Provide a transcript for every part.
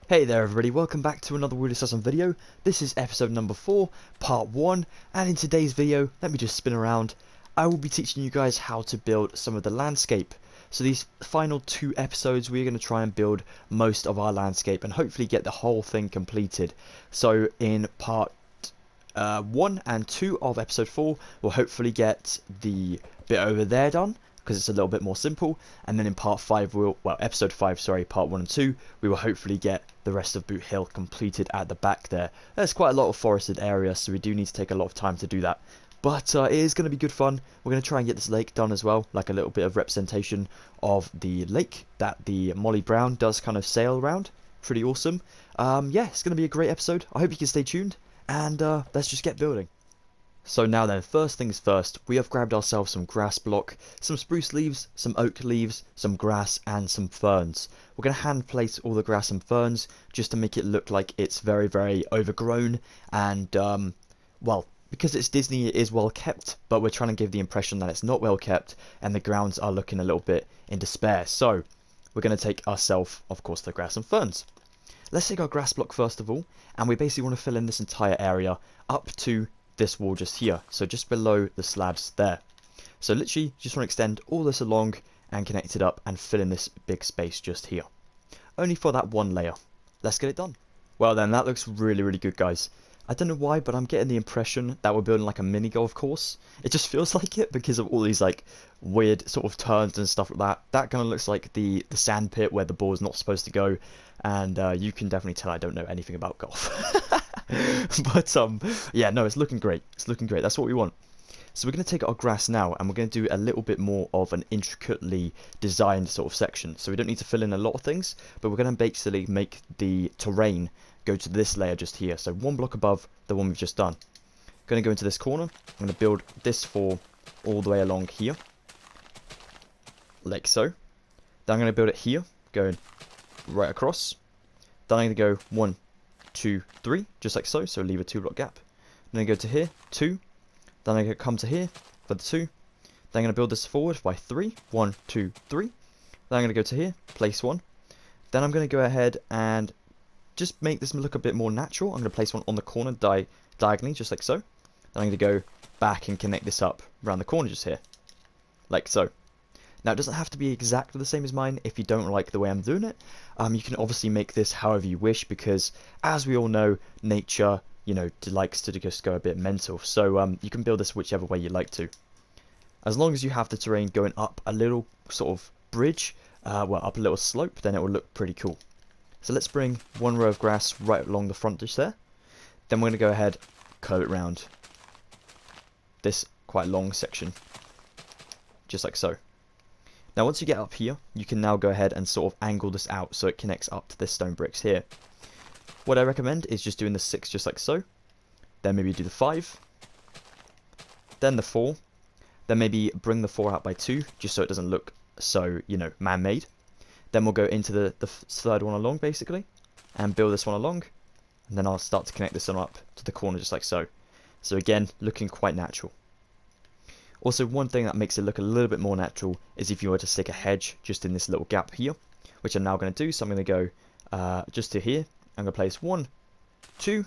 Hey there everybody, welcome back to another Wheelassassin video. This is episode number 4, part 1, and in today's video, let me just spin around, I will be teaching you guys how to build some of the landscape. So these final 2 episodes, we're going to try and build most of our landscape and hopefully get the whole thing completed. So in part 1 and 2 of episode 4, we'll hopefully get the bit over there done, because it's a little bit more simple, and then in part 5, episode 5, sorry, part 1 and 2, we will hopefully get the rest of Boot Hill completed at the back there. There's quite a lot of forested area, so we do need to take a lot of time to do that. But it is going to be good fun. We're going to try and get this lake done as well, like a little bit of representation of the lake that the Molly Brown does kind of sail around. Pretty awesome. Yeah, it's going to be a great episode. I hope you can stay tuned, and let's just get building. So now then, first things first, we have grabbed ourselves some grass block, some spruce leaves, some oak leaves, some grass and some ferns. We're going to hand place all the grass and ferns just to make it look like it's very, very overgrown and, well, because it's Disney it is well kept, but we're trying to give the impression that it's not well kept and the grounds are looking a little bit in despair. So we're going to take ourselves, of course, the grass and ferns. Let's take our grass block first of all, and we basically want to fill in this entire area up to this wall just here, so just below the slabs there. So literally just want to extend all this along and connect it up and fill in this big space just here, only for that one layer. Let's get it done. Well then, that looks really, really good, guys. I don't know why, but I'm getting the impression that we're building like a mini golf course. It just feels like it because of all these like weird sort of turns and stuff like that. That kind of looks like the sand pit where the ball is not supposed to go, and you can definitely tell I don't know anything about golf. But yeah, no, it's looking great. It's looking great. That's what we want. So we're going to take our grass now, and we're going to do a little bit more of an intricately designed sort of section. So we don't need to fill in a lot of things, but we're going to basically make the terrain go to this layer just here. So one block above the one we've just done. Going to go into this corner. I'm going to build this for all the way along here, like so. Then I'm going to build it here, going right across. Then I'm going to go 1, 2, 3, just like so. So leave a 2 block gap. Then I go to here, 2. Then I'm going to come to here for the 2. Then I'm going to build this forward by 3. 1, 2, 3. Then I'm going to go to here, place 1. Then I'm going to go ahead and just make this look a bit more natural. I'm going to place one on the corner diagonally, just like so. Then I'm going to go back and connect this up around the corner just here, like so. Now, it doesn't have to be exactly the same as mine if you don't like the way I'm doing it. You can obviously make this however you wish because, as we all know, nature, you know, likes to just go a bit mental. So you can build this whichever way you like to. As long as you have the terrain going up a little sort of bridge, well, up a little slope, then it will look pretty cool. So let's bring one row of grass right along the front just there. Then we're going to go ahead, curve it round this quite long section, just like so. Now once you get up here, you can now go ahead and sort of angle this out so it connects up to this stone bricks here. What I recommend is just doing the 6 just like so. Then maybe do the 5. Then the 4. Then maybe bring the 4 out by 2, just so it doesn't look so, you know, man-made. Then we'll go into the third one along, basically, and build this one along. And then I'll start to connect this one up to the corner just like so. So again, looking quite natural. Also, one thing that makes it look a little bit more natural is if you were to stick a hedge just in this little gap here, which I'm now going to do. So I'm going to go just to here. I'm going to place 1, 2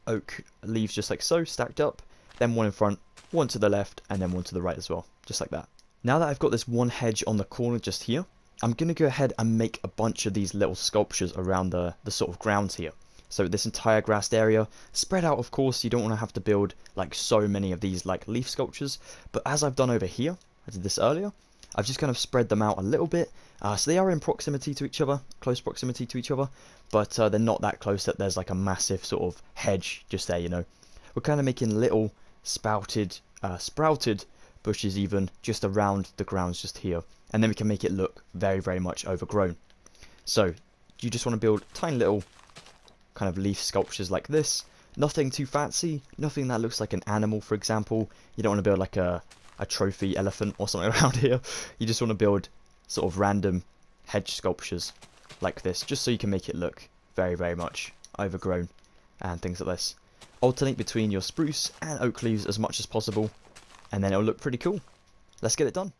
oak leaves just like so, stacked up. Then 1 in front, 1 to the left, and then 1 to the right as well, just like that. Now that I've got this one hedge on the corner just here, I'm going to go ahead and make a bunch of these little sculptures around the sort of grounds here. So this entire grassed area, spread out of course, you don't want to have to build like so many of these like leaf sculptures. But as I've done over here, I did this earlier, I've just kind of spread them out a little bit. So they are in proximity to each other, close proximity to each other, but they're not that close that there's like a massive sort of hedge just there, you know. We're kind of making little sprouted bushes even just around the grounds just here. And then we can make it look very, very much overgrown. So you just want to build tiny little kind of leaf sculptures like this. Nothing too fancy, nothing that looks like an animal, for example. You don't want to build like a trophy elephant or something around here. You just want to build sort of random hedge sculptures like this, just so you can make it look very, very much overgrown and things like this. Alternate between your spruce and oak leaves as much as possible, and then it'll look pretty cool. Let's get it done.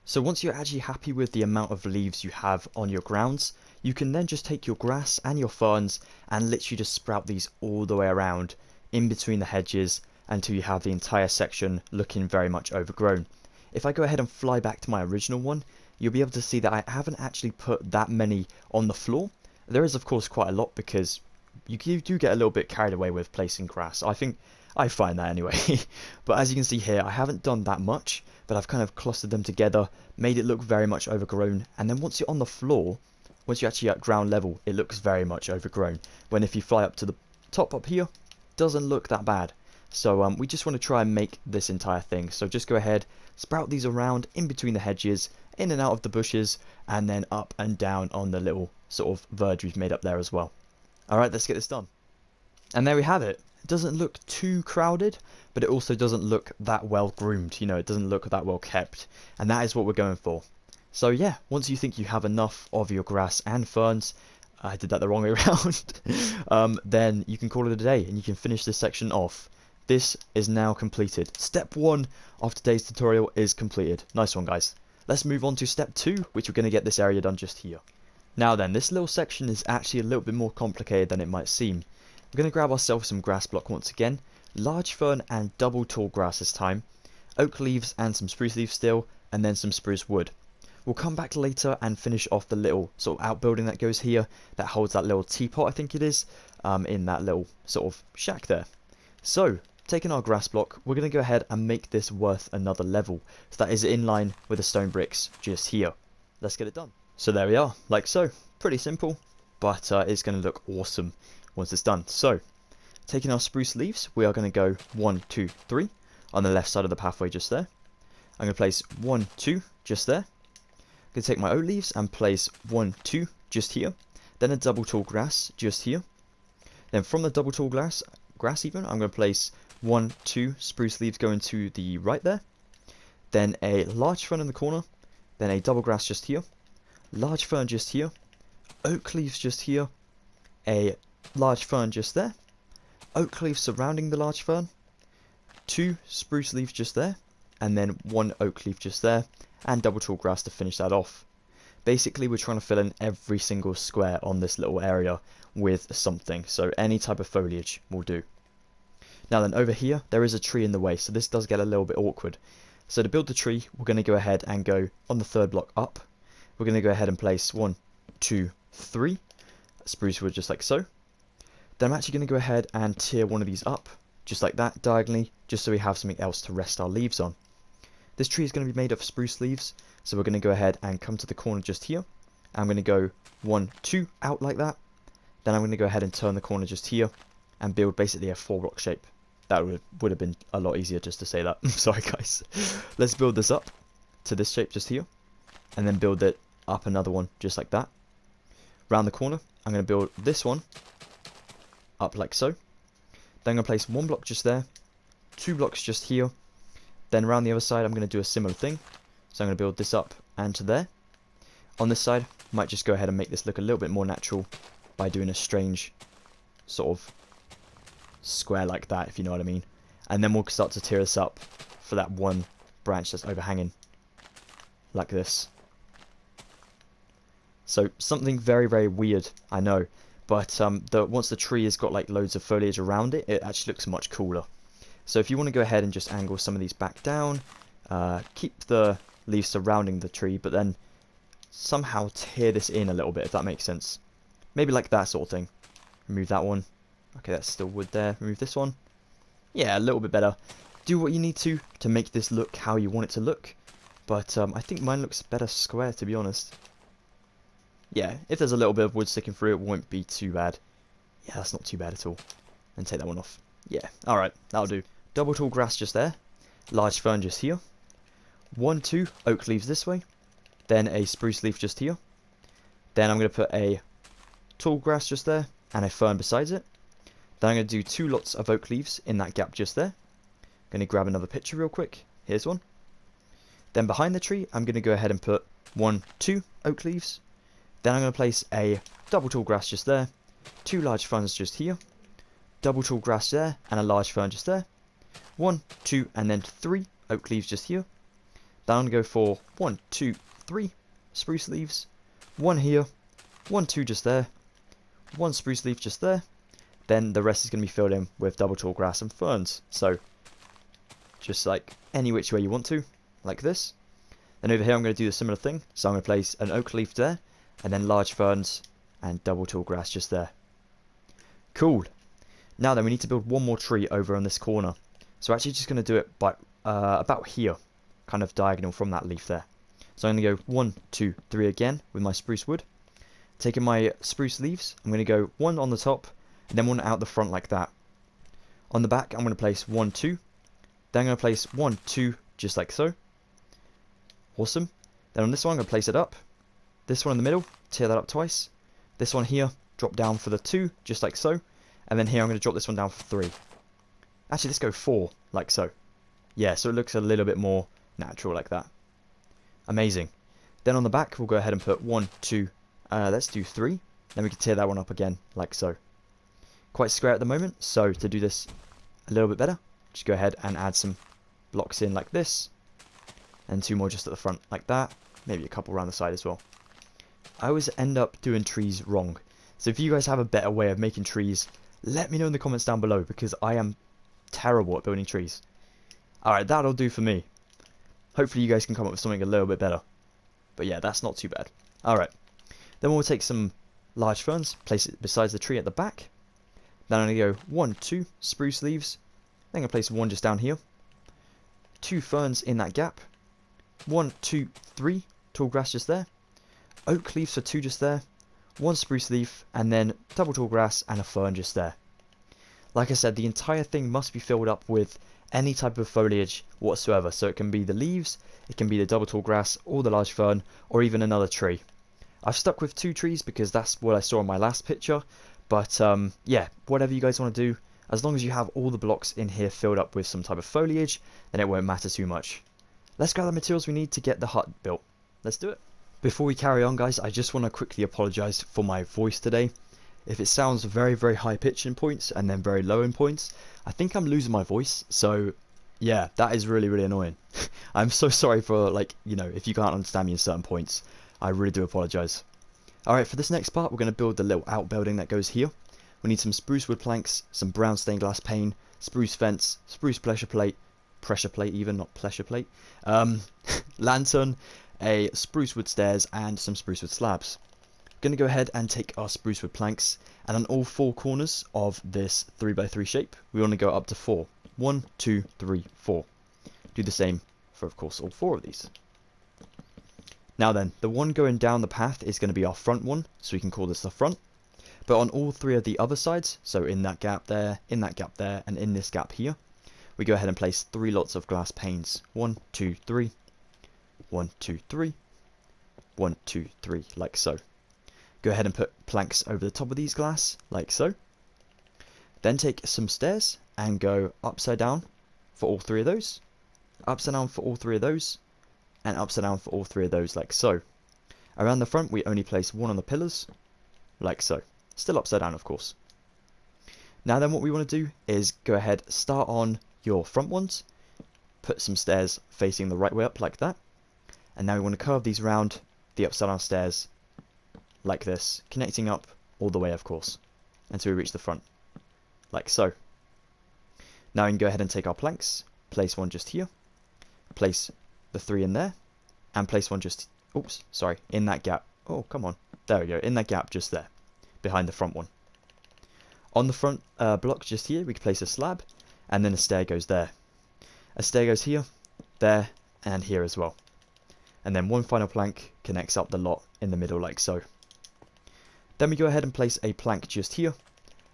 So once you're actually happy with the amount of leaves you have on your grounds, you can then just take your grass and your ferns and literally just sprout these all the way around in between the hedges until you have the entire section looking very much overgrown. If I go ahead and fly back to my original one, you'll be able to see that I haven't actually put that many on the floor. There is of course quite a lot because you do get a little bit carried away with placing grass. I find that anyway. But as you can see here, I haven't done that much, but I've kind of clustered them together, made it look very much overgrown, and then once you're on the floor, once you're actually at ground level, it looks very much overgrown. When if you fly up to the top up here, doesn't look that bad. So we just want to try and make this entire thing. So just go ahead, sprout these around in between the hedges, in and out of the bushes, and then up and down on the little sort of verge we've made up there as well. Alright, let's get this done. And there we have it. It doesn't look too crowded, but it also doesn't look that well groomed. You know, it doesn't look that well kept. And that is what we're going for. So yeah, once you think you have enough of your grass and ferns, I did that the wrong way around, then you can call it a day and you can finish this section off. This is now completed. Step 1 of today's tutorial is completed. Nice one, guys. Let's move on to step 2, which we're going to get this area done just here. Now then, this little section is actually a little bit more complicated than it might seem. We're going to grab ourselves some grass block once again, large fern and double tall grass this time, oak leaves and some spruce leaves still, and then some spruce wood. We'll come back later and finish off the little sort of outbuilding that goes here, that holds that little teapot I think it is, in that little sort of shack there. So, taking our grass block, we're going to go ahead and make this worth another level, so that is in line with the stone bricks just here. Let's get it done. So there we are, like so. Pretty simple, but it's going to look awesome once it's done. So, taking our spruce leaves, we are going to go 1, 2, 3 on the left side of the pathway just there. I'm going to place 1, 2 just there. I'm going to take my oak leaves and place 1, 2 just here. Then a double tall grass just here. Then from the double tall grass even, I'm going to place 1, 2 spruce leaves going to the right there. Then a large fern in the corner. Then a double grass just here. Large fern just here. Oak leaves just here. A large fern just there. Oak leaves surrounding the large fern. 2 spruce leaves just there. And then 1 oak leaf just there. And double tall grass to finish that off. Basically, we're trying to fill in every single square on this little area with something. So any type of foliage will do. Now then, over here, there is a tree in the way, so this does get a little bit awkward. So to build the tree, we're going to go ahead and go on the third block up. We're going to go ahead and place 1, 2, 3 spruce wood just like so. Then I'm actually going to go ahead and tier one of these up, just like that, diagonally, just so we have something else to rest our leaves on. This tree is going to be made of spruce leaves, so we're going to go ahead and come to the corner just here. I'm going to go 1, 2 out like that. Then I'm going to go ahead and turn the corner just here and build basically a 4-block shape. That would have been a lot easier just to say that. Sorry guys. Let's build this up to this shape just here, and then build it up another one just like that. Round the corner, I'm going to build this one up like so. Then I'm going to place 1 block just there, 2 blocks just here. Then around the other side, I'm going to do a similar thing. So I'm going to build this up and to there. On this side, might just go ahead and make this look a little bit more natural by doing a strange sort of square like that, if you know what I mean. And then we'll start to tier this up for that one branch that's overhanging, like this. So something very, very weird, I know, but once the tree has got like loads of foliage around it, it actually looks much cooler. So if you want to go ahead and just angle some of these back down, keep the leaves surrounding the tree, but then somehow tear this in a little bit, if that makes sense. Maybe like that sort of thing. Remove that one. Okay, that's still wood there. Remove this one. Yeah, a little bit better. Do what you need to make this look how you want it to look. But I think mine looks better square, to be honest. Yeah, if there's a little bit of wood sticking through, it won't be too bad. Yeah, that's not too bad at all. And take that one off. Yeah, alright, that'll do. Double tall grass just there. Large fern just here. 1, 2 oak leaves this way. Then a spruce leaf just here. Then I'm going to put a tall grass just there and a fern besides it. Then I'm going to do 2 lots of oak leaves in that gap just there. Going to grab another picture real quick. Here's one. Then behind the tree, I'm going to go ahead and put 1, 2 oak leaves. Then I'm going to place a double tall grass just there. 2 large ferns just here. Double tall grass there and a large fern just there. 1, 2 and then 3 oak leaves just here. Then I'm going to go for 1, 2, 3 spruce leaves. 1 here. 1, 2 just there, 1 spruce leaf just there. Then the rest is going to be filled in with double tall grass and ferns. So just like any which way you want to, like this. Then over here I'm going to do a similar thing. So I'm going to place an oak leaf there, and then large ferns and double tall grass just there. Cool. Now then we need to build one more tree over on this corner. So we're actually just going to do it by about here, kind of diagonal from that leaf there. So I'm going to go 1, 2, 3 again with my spruce wood. Taking my spruce leaves, I'm going to go 1 on the top, and then 1 out the front like that. On the back I'm going to place 1, 2. Then I'm going to place 1, 2 just like so. Awesome. Then on this one I'm going to place it up. This one in the middle, tear that up twice. This one here, drop down for the 2, just like so. And then here I'm going to drop this one down for 3. Actually, let's go 4, like so. Yeah, so it looks a little bit more natural like that. Amazing. Then on the back, we'll go ahead and put 1, 2, let's do 3. Then we can tear that one up again, like so. Quite square at the moment, so to do this a little bit better, just go ahead and add some blocks in like this. And 2 more just at the front, like that. Maybe a couple around the side as well. I always end up doing trees wrong. So if you guys have a better way of making trees, let me know in the comments down below, because I am terrible at building trees. Alright, that'll do for me. Hopefully you guys can come up with something a little bit better. But yeah, that's not too bad. Alright. Then we'll take some large ferns, place it beside the tree at the back. Then I'm going to go 1, 2 spruce leaves. Then I'm going to place 1 just down here. 2 ferns in that gap. 1, 2, 3 tall grass just there. Oak leaves for 2 just there. 1 spruce leaf, and then double tall grass and a fern just there. Like I said, the entire thing must be filled up with any type of foliage whatsoever. So it can be the leaves, it can be the double tall grass, or the large fern, or even another tree. I've stuck with 2 trees because that's what I saw in my last picture. But yeah, whatever you guys want to do, as long as you have all the blocks in here filled up with some type of foliage, then it won't matter too much. Let's grab the materials we need to get the hut built. Let's do it. Before we carry on, guys, I just want to quickly apologise for my voice today. If it sounds very, very high pitched in points and then very low in points, I think I'm losing my voice. So yeah, that is really, really annoying. I'm so sorry for, like, you know, if you can't understand me in certain points. I really do apologise. Alright, for this next part, we're going to build the little outbuilding that goes here. We need some spruce wood planks, some brown stained glass pane, spruce fence, spruce pressure plate even, not pleasure plate, lantern, a spruce wood stairs, and some spruce wood slabs. Going to go ahead and take our spruce wood planks, and on all 4 corners of this 3x3 shape, we want to go up to 4. 1, 2, 3, 4. Do the same for, of course, all 4 of these. Now then, the one going down the path is going to be our front one, so we can call this the front. But on all 3 of the other sides, so in that gap there, in that gap there, and in this gap here, we go ahead and place 3 lots of glass panes. 1, 2, 3. 1, 2, 3. 1, 2, 3, like so. Go ahead and put planks over the top of these glass, like so. Then take some stairs and go upside down for all 3 of those. Upside down for all 3 of those. And upside down for all 3 of those, like so. Around the front, we only place 1 on the pillars, like so. Still upside down, of course. Now then, what we want to do is go ahead, start on your front ones. Put some stairs facing the right way up, like that. And now we want to curve these round the upside down stairs like this, connecting up all the way, of course, until we reach the front, like so. Now we can go ahead and take our planks, place 1 just here, place the 3 in there, and place 1 just, oops, sorry, in that gap. Oh, come on. There we go, in that gap just there, behind the front one. On the front block just here, we can place a slab, and then a stair goes there. A stair goes here, there, and here as well. And then 1 final plank connects up the lot in the middle, like so. Then we go ahead and place a plank just here,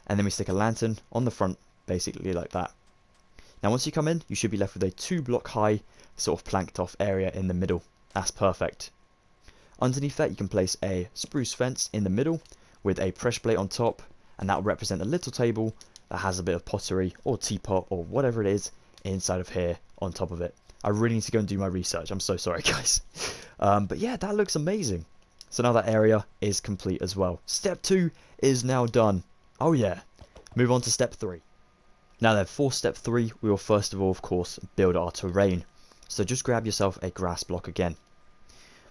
and then we stick a lantern on the front, basically like that. Now once you come in, you should be left with a 2 block high, sort of planked off area in the middle. That's perfect. Underneath that, you can place a spruce fence in the middle, with a pressure plate on top, and that will represent a little table that has a bit of pottery, or teapot, or whatever it is, inside of here, on top of it. I really need to go and do my research, I'm so sorry guys. But yeah, that looks amazing. So now that area is complete as well. Step 2 is now done. Oh yeah. Move on to step 3. Now then, for step 3, we will first of all, of course, build our terrain. So just grab yourself a grass block again.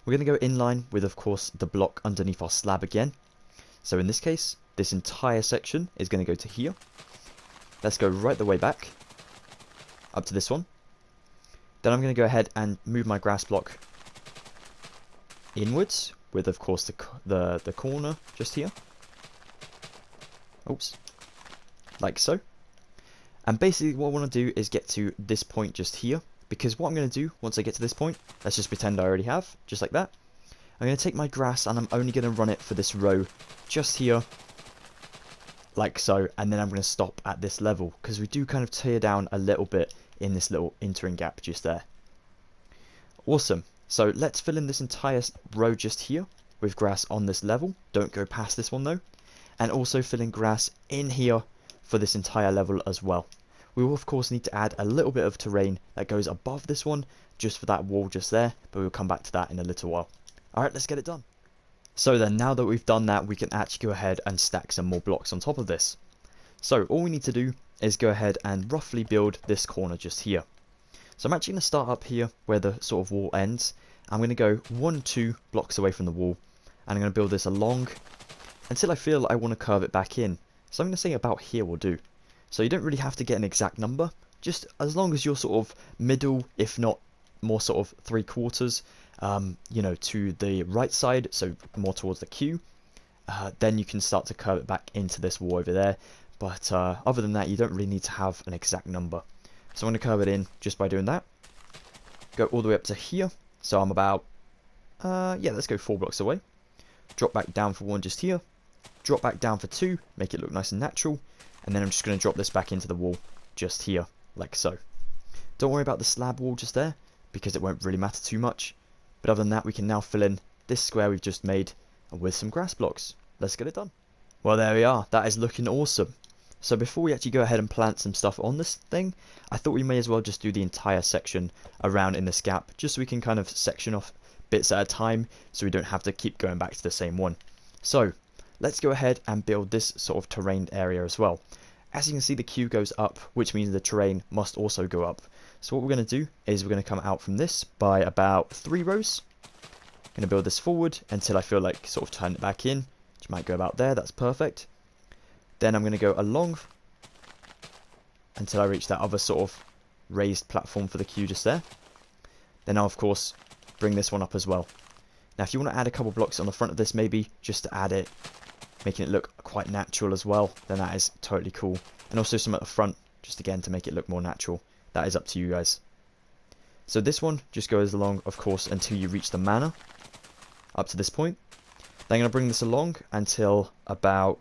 We're going to go in line with, of course, the block underneath our slab again. So in this case, this entire section is going to go to here. Let's go right the way back, up to this one. Then I'm going to go ahead and move my grass block inwards, with of course the corner just here. Oops. Like so. And basically what I want to do is get to this point just here, because what I'm going to do once I get to this point, let's just pretend I already have, just like that. I'm going to take my grass and I'm only going to run it for this row just here, like so, and then I'm going to stop at this level, because we do kind of tear down a little bit in this little entering gap just there. Awesome. So let's fill in this entire row just here with grass on this level. Don't go past this one though. And also fill in grass in here for this entire level as well. We will of course need to add a little bit of terrain that goes above this one just for that wall just there, but we'll come back to that in a little while. Alright, let's get it done. So then, now that we've done that, we can actually go ahead and stack some more blocks on top of this. So all we need to do is go ahead and roughly build this corner just here. So I'm actually going to start up here where the sort of wall ends. I'm going to go 1-2 blocks away from the wall, and I'm going to build this along until I feel I want to curve it back in. So I'm going to say about here will do. So you don't really have to get an exact number, just as long as you're sort of middle, if not more sort of 3/4, you know, to the right side, so more towards the Q. Then you can start to curve it back into this wall over there. But other than that, you don't really need to have an exact number. So I'm going to curve it in just by doing that. Go all the way up to here. So I'm about, yeah, let's go 4 blocks away. Drop back down for 1 just here. Drop back down for 2, make it look nice and natural. And then I'm just going to drop this back into the wall just here, like so. Don't worry about the slab wall just there, because it won't really matter too much. But other than that, we can now fill in this square we've just made with some grass blocks. Let's get it done. Well, there we are. That is looking awesome. So before we actually go ahead and plant some stuff on this thing, I thought we may as well just do the entire section around in this gap, just so we can kind of section off bits at a time, so we don't have to keep going back to the same one. So let's go ahead and build this sort of terrain area as well. As you can see, the queue goes up, which means the terrain must also go up. So what we're going to do is we're going to come out from this by about 3 rows. I'm going to build this forward until I feel like sort of turn it back in, which might go about there. That's perfect. Then I'm going to go along until I reach that other sort of raised platform for the queue just there. Then I'll of course bring this one up as well. Now if you want to add a couple blocks on the front of this, maybe just to add it, making it look quite natural as well, then that is totally cool. And also some at the front, just again to make it look more natural. That is up to you guys. So this one just goes along, of course, until you reach the manor, up to this point. Then I'm going to bring this along until about,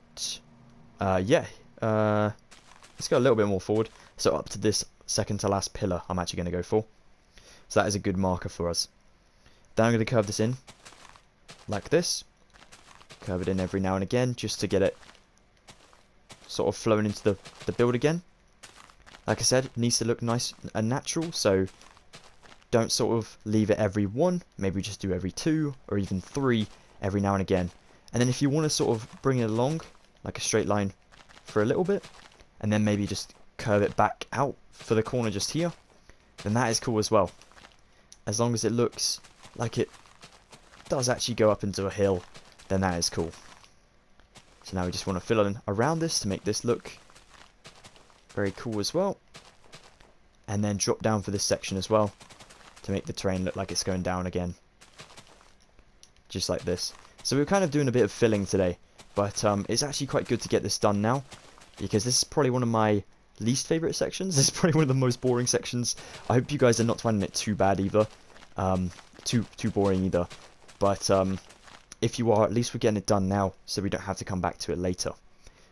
let's go a little bit more forward. So up to this second to last pillar I'm actually going to go for. So that is a good marker for us. Then I'm going to curve this in, like this. Curve it in every now and again, just to get it sort of flowing into the build again. Like I said, it needs to look nice and natural, so don't sort of leave it every 1, maybe just do every 2 or even 3 every now and again. And then if you want to sort of bring it along like a straight line for a little bit, and then maybe just curve it back out for the corner just here, then that is cool as well. As long as it looks like it does actually go up into a hill, then that is cool. So now we just want to fill in around this to make this look very cool as well. And then drop down for this section as well to make the terrain look like it's going down again. Just like this. So we're kind of doing a bit of filling today, but it's actually quite good to get this done now, because this is probably one of my least favourite sections. This is probably one of the most boring sections. I hope you guys are not finding it too bad either. Too boring either. But if you are, at least we're getting it done now, so we don't have to come back to it later.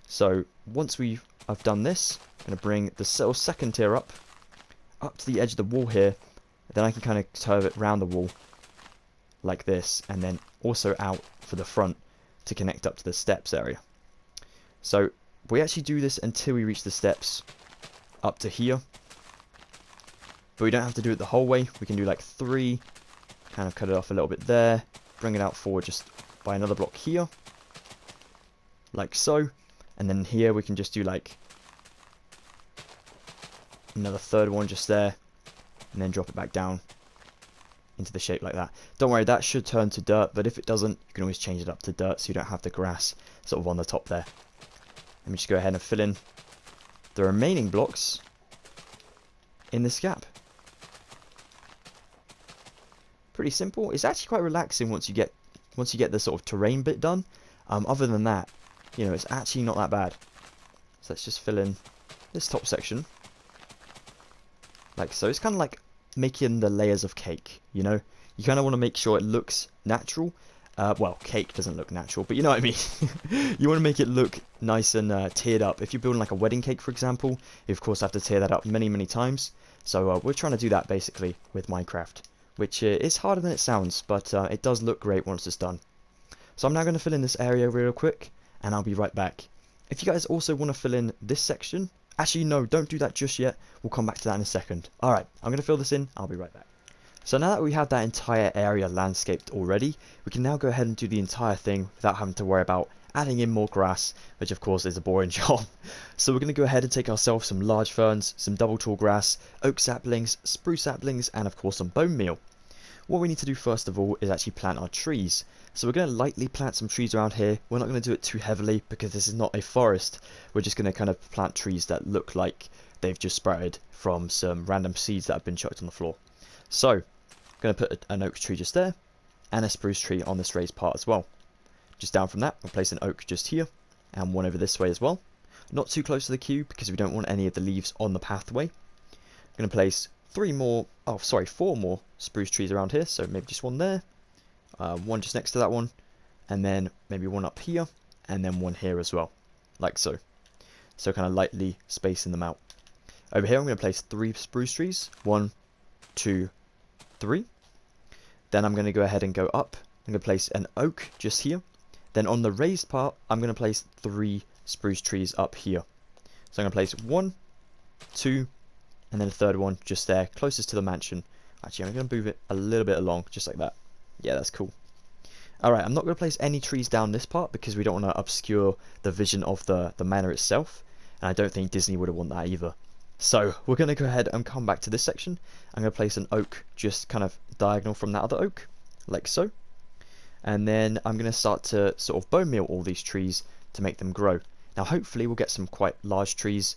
So once I've done this, I'm going to bring the second tier up to the edge of the wall here. Then I can kind of curve it around the wall like this, and then also out for the front to connect up to the steps area. So we actually do this until we reach the steps up to here, but we don't have to do it the whole way. We can do like 3, kind of cut it off a little bit there, bring it out forward just by another block here, like so, and then here we can just do like another 3rd one just there, and then drop it back down into the shape like that. Don't worry, that should turn to dirt, but if it doesn't, you can always change it up to dirt so you don't have the grass sort of on the top there. Let me just go ahead and fill in the remaining blocks in this gap. Pretty simple. It's actually quite relaxing once you get the sort of terrain bit done. Other than that, you know, it's actually not that bad. So let's just fill in this top section like so. It's kind of like making the layers of cake, you know. You kind of want to make sure it looks natural. Well, cake doesn't look natural, but you know what I mean. You want to make it look nice and tiered up. If you're building like a wedding cake, for example, you of course have to tear that up many, many times. So we're trying to do that basically with Minecraft, which is harder than it sounds, but it does look great once it's done. So I'm now going to fill in this area real quick, and I'll be right back. If you guys also want to fill in this section, actually no, don't do that just yet. We'll come back to that in a second. Alright, I'm going to fill this in. I'll be right back. So now that we have that entire area landscaped already, we can now go ahead and do the entire thing without having to worry about adding in more grass, which of course is a boring job. So we're going to go ahead and take ourselves some large ferns, some double tall grass, oak saplings, spruce saplings, and of course some bone meal. What we need to do first of all is actually plant our trees. So we're going to lightly plant some trees around here. We're not going to do it too heavily because this is not a forest. We're just going to kind of plant trees that look like they've just sprouted from some random seeds that have been chucked on the floor. So, I'm going to put an oak tree just there, and a spruce tree on this raised part as well. Just down from that, we'll place an oak just here, and one over this way as well. Not too close to the queue, because we don't want any of the leaves on the pathway. I'm going to place 4 more spruce trees around here, so maybe just one there, one just next to that one, and then maybe one up here, and then one here as well, like so. So kind of lightly spacing them out. Over here I'm going to place 3 spruce trees, 1, 2, 3. Then I'm going to go ahead and go up. I'm going to place an oak just here. Then on the raised part, I'm going to place 3 spruce trees up here. So I'm going to place 1, 2, and then a third one just there, closest to the mansion. Actually, I'm going to move it a little bit along, just like that. Yeah, that's cool. Alright, I'm not going to place any trees down this part because we don't want to obscure the vision of the manor itself. And I don't think Disney would have want that either. So, we're going to go ahead and come back to this section. I'm going to place an oak just kind of diagonal from that other oak, like so. And then I'm going to start to sort of bone meal all these trees to make them grow. Now, hopefully we'll get some quite large trees,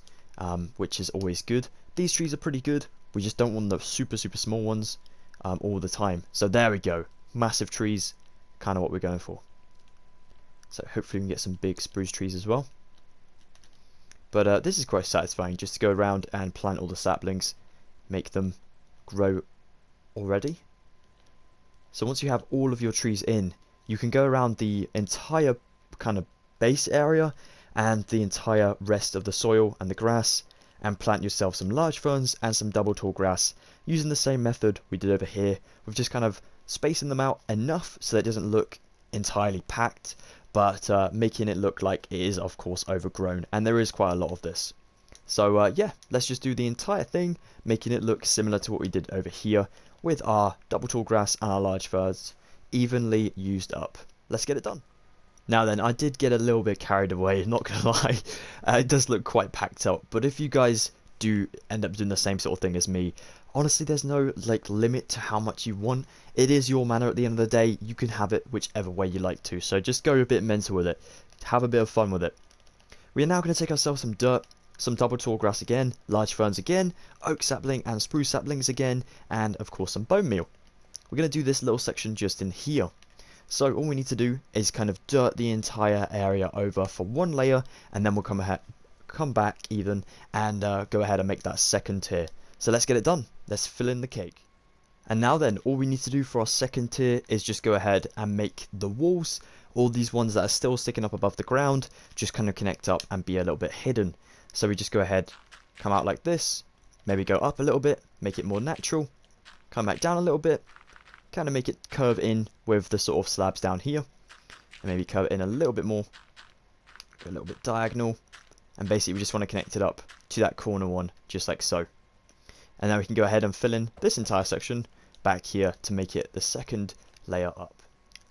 which is always good. These trees are pretty good. We just don't want the super, super small ones all the time. So there we go. Massive trees, kind of what we're going for. So hopefully we can get some big spruce trees as well. But this is quite satisfying, just to go around and plant all the saplings, make them grow already. So once you have all of your trees in, you can go around the entire kind of base area and the entire rest of the soil and the grass and plant yourself some large ferns and some double tall grass using the same method we did over here, with just kind of spacing them out enough so that it doesn't look entirely packed, but making it look like it is of course overgrown, and there is quite a lot of this. So yeah, let's just do the entire thing, making it look similar to what we did over here with our double tall grass and our large ferns evenly used up. Let's get it done. Now then, I did get a little bit carried away, not gonna lie. It does look quite packed out, but if you guys do end up doing the same sort of thing as me, honestly there's no like limit to how much you want. It is your manor at the end of the day. You can have it whichever way you like to, so just go a bit mental with it, have a bit of fun with it. We are now going to take ourselves some dirt, some double tall grass again, large ferns again, oak sapling and spruce saplings again, and of course some bone meal. We're going to do this little section just in here. So all we need to do is kind of dirt the entire area over for one layer, and then we'll come back even and go ahead and make that second tier. So let's get it done. Let's fill in the cake. And now then, all we need to do for our second tier is just go ahead and make the walls. All these ones that are still sticking up above the ground just kind of connect up and be a little bit hidden. So we just go ahead, come out like this, maybe go up a little bit, make it more natural, come back down a little bit, kind of make it curve in with the sort of slabs down here, and maybe curve in a little bit more, go a little bit diagonal, and basically we just want to connect it up to that corner one, just like so. And now we can go ahead and fill in this entire section back here to make it the second layer up.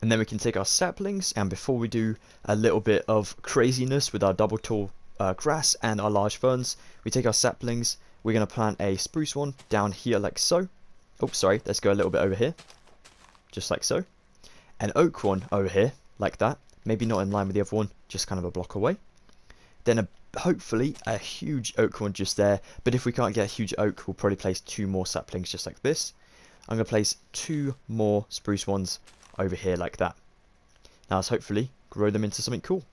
And then we can take our saplings, and before we do a little bit of craziness with our double tall grass and our large ferns, we take our saplings, we're going to plant a spruce one down here like so. Oh, sorry, let's go a little bit over here, just like so. An oak one over here, like that, maybe not in line with the other one, just kind of a block away. Then hopefully a huge oak one just there, but if we can't get a huge oak, we'll probably place 2 more saplings just like this. I'm going to place 2 more spruce ones over here like that. Now let's hopefully grow them into something cool.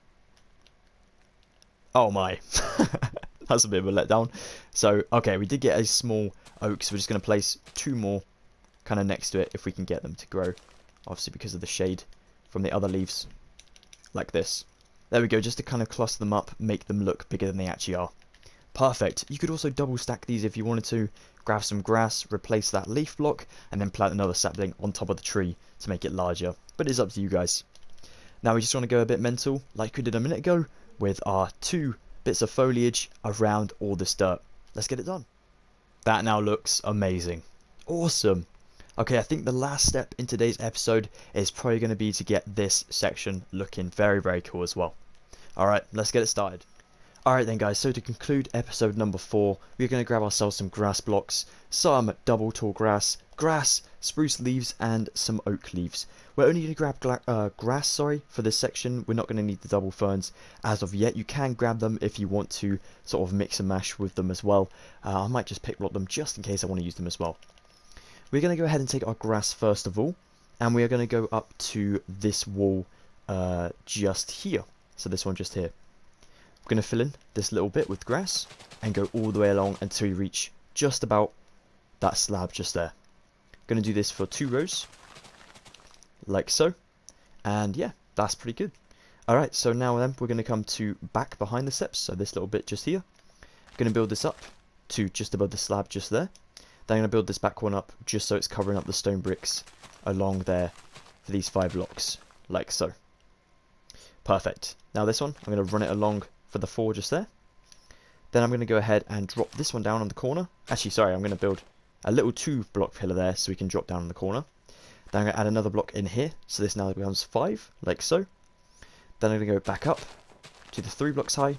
Oh my, that's a bit of a letdown. So, okay, we did get a small oak, so we're just going to place 2 more kind of next to it if we can get them to grow. Obviously because of the shade from the other leaves, like this. There we go, just to kind of cluster them up, make them look bigger than they actually are. Perfect. You could also double stack these if you wanted to. Grab some grass, replace that leaf block, and then plant another sapling on top of the tree to make it larger. But it's up to you guys. Now we just want to go a bit mental, like we did a minute ago, with our 2 bits of foliage around all this dirt. Let's get it done. That now looks amazing. Awesome. Okay, I think the last step in today's episode is probably going to be to get this section looking very, very cool as well. Alright, let's get it started. Alright then guys, so to conclude episode number 4, we're going to grab ourselves some grass blocks, some double tall grass, spruce leaves, and some oak leaves. We're only going to grab grass, for this section. We're not going to need the double ferns as of yet. You can grab them if you want to sort of mix and mash with them as well. I might just pick block them just in case I want to use them as well. We're going to go ahead and take our grass first of all, and we are going to go up to this wall just here. So this one just here. We're going to fill in this little bit with grass and go all the way along until we reach just about that slab just there. Going to do this for 2 rows, like so, and yeah, that's pretty good. Alright, so now then we're going to come to back behind the steps, so this little bit just here. Going to build this up to just above the slab just there. Then I'm going to build this back one up just so it's covering up the stone bricks along there for these 5 blocks, like so. Perfect. Now this one, I'm going to run it along for the 4 just there. Then I'm going to go ahead and drop this one down on the corner. Actually, sorry, I'm going to build a little 2 block pillar there so we can drop down on the corner. Then I'm going to add another block in here, so this now becomes 5, like so. Then I'm going to go back up to the 3 blocks high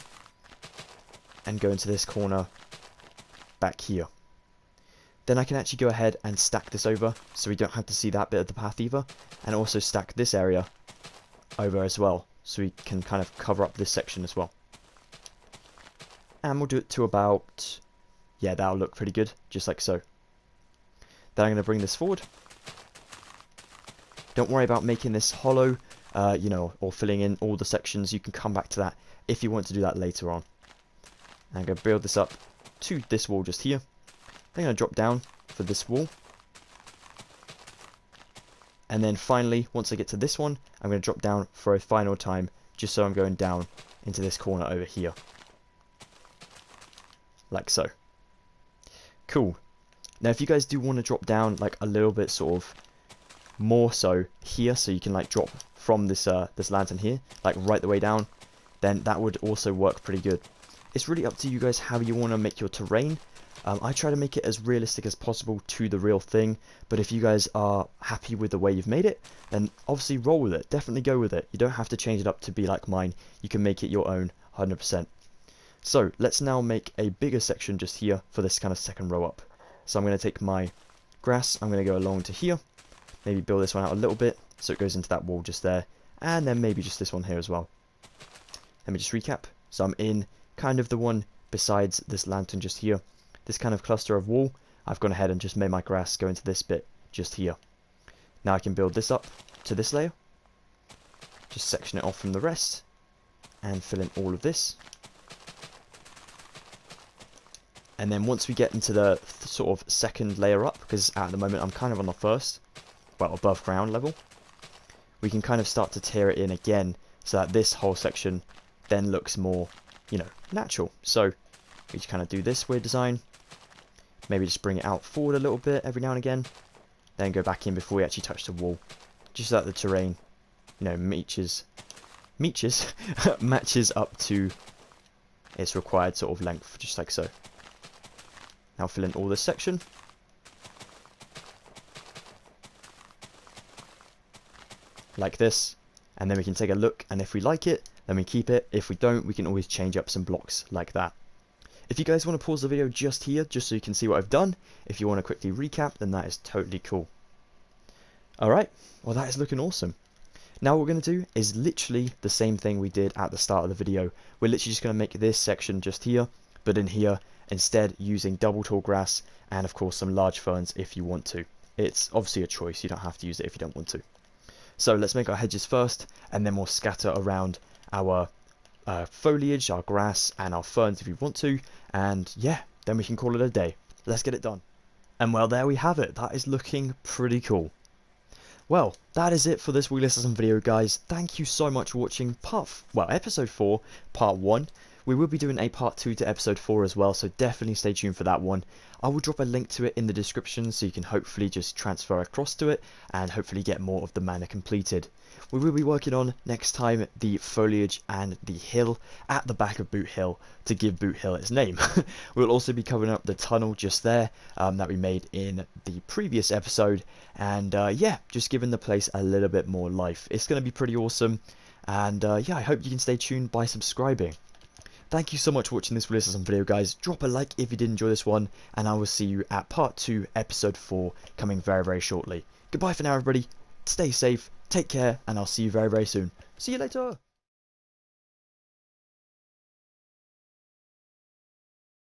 and go into this corner back here. Then I can actually go ahead and stack this over so we don't have to see that bit of the path either, and also stack this area over as well so we can kind of cover up this section as well. And we'll do it to about, yeah, that'll look pretty good, just like so. Then I'm going to bring this forward. Don't worry about making this hollow, you know, or filling in all the sections. You can come back to that if you want to do that later on. And I'm going to build this up to this wall just here. Then I'm going to drop down for this wall. And then finally, once I get to this one, I'm going to drop down for a final time, just so I'm going down into this corner over here. Like so. Cool. Now if you guys do want to drop down like a little bit sort of more so here, so you can like drop from this this lantern here, like right the way down, then that would also work pretty good. It's really up to you guys how you want to make your terrain. I try to make it as realistic as possible to the real thing, but if you guys are happy with the way you've made it, then obviously roll with it, definitely go with it. You don't have to change it up to be like mine, you can make it your own 100%. So let's now make a bigger section just here for this kind of second row up. So I'm going to take my grass, I'm going to go along to here, maybe build this one out a little bit so it goes into that wall just there, and then maybe just this one here as well. Let me just recap. So I'm in kind of the one besides this lantern just here. This kind of cluster of wall, I've gone ahead and just made my grass go into this bit just here. Now I can build this up to this layer, just section it off from the rest, and fill in all of this. And then once we get into the sort of second layer up, because at the moment I'm kind of on the first, well, above ground level, we can kind of start to tear it in again so that this whole section then looks more, you know, natural. So we just kind of do this weird design, maybe just bring it out forward a little bit every now and again, then go back in before we actually touch the wall, just so that the terrain, you know, matches up to its required sort of length, just like so. Now fill in all this section. Like this, and then we can take a look, and if we like it, then we keep it. If we don't, we can always change up some blocks like that. If you guys want to pause the video just here, just so you can see what I've done, if you want to quickly recap, then that is totally cool. Alright, well that is looking awesome. Now what we're going to do is literally the same thing we did at the start of the video. We're literally just going to make this section just here, but in here, instead using double tall grass and of course some large ferns if you want to. It's obviously a choice, you don't have to use it if you don't want to. So let's make our hedges first, and then we'll scatter around our foliage, our grass, and our ferns if we want to, and yeah, then we can call it a day. Let's get it done. And well, there we have it. That is looking pretty cool. Well, that is it for this Wheelassassin video, guys. Thank you so much for watching episode 4, part 1. We will be doing a part 2 to episode 4 as well, so definitely stay tuned for that one. I will drop a link to it in the description so you can hopefully just transfer across to it and hopefully get more of the manor completed. We will be working on next time the foliage and the hill at the back of Boot Hill to give Boot Hill its name. We'll also be covering up the tunnel just there that we made in the previous episode, and yeah, just giving the place a little bit more life. It's going to be pretty awesome, and yeah, I hope you can stay tuned by subscribing. Thank you so much for watching this Wheelassassin video, guys. Drop a like if you did enjoy this one, and I will see you at part 2, episode 4, coming very, very shortly. Goodbye for now, everybody. Stay safe, take care, and I'll see you very, very soon. See you later.